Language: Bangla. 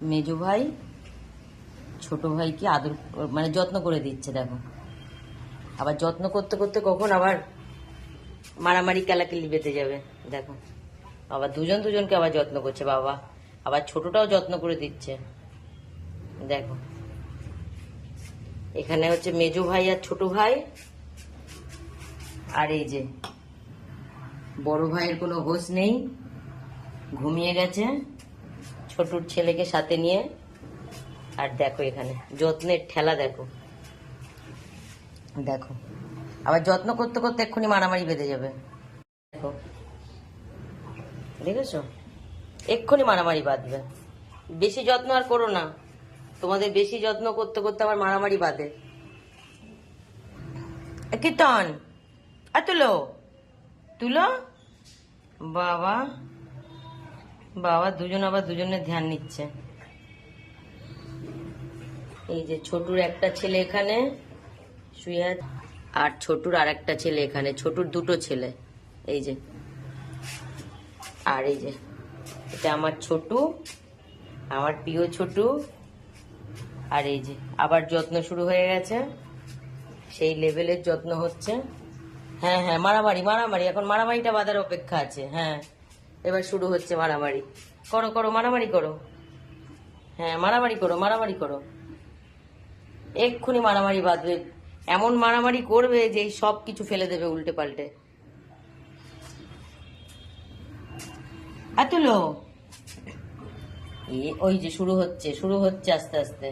মেজো ভাই ছোট ভাইকে আদর মানে যত্ন করে দিচ্ছে। দেখো, আবার যত্ন করতে করতে কখন আবার মারামারি কেলাকেলি বেঁধে যাবে। দেখো, আবার দুজন দুজনকে আবার যত্ন করছে বাবা, আবার ছোটটাও যত্ন করে দিচ্ছে। দেখো, এখানে হচ্ছে মেজো ভাই আর ছোট ভাই, আর এই যে বড় ভাইয়ের কোনো হোশ নেই, ঘুমিয়ে গেছে ছোটুর ছেলেকে সাথে নিয়ে। আর দেখো এখানে যত্নের ঠেলা, দেখো দেখো, আবার যত্ন করতে করতে এক্ষুনি মারামারি বেঁধে যাবে। দেখো, দেখেছো, এক্ষুনি মারামারি বাঁধবে। বেশি যত্ন আর করো না, তোমাদের বেশি যত্ন করতে করতে আবার মারামারি বাঁধে। কীর্তন, আর তুলো তুলো, বাবা বাবা দুজন আবার দুজনের ধ্যান নিচ্ছে। এই যে ছোটুর একটা ছেলে এখানে শুয়ে আছে, আর ছোটুর আর একটা ছেলে এখানে, ছোটুর দুটো ছেলে। এই যে, আর এই যে এটা আমার ছোটু, আমার প্রিয় ছোটু। আর এই যে আবার যত্ন শুরু হয়ে গেছে, সেই লেভেলের যত্ন হচ্ছে। হ্যাঁ হ্যাঁ, মারামারি মারামারি, এখন মারামারিটা বাঁধার অপেক্ষা আছে। হ্যাঁ, এবার শুরু হচ্ছে মারামারি। করো করো, মারামারি করো। হ্যাঁ, মারামারি করো, মারামারি করো, এক্ষুনি মারামারি বাঁধবে। এমন মারামারি করবে যে সব কিছু ফেলে দেবে উল্টে পাল্টে। তুলো, ওই যে শুরু হচ্ছে, শুরু হচ্ছে আস্তে আস্তে।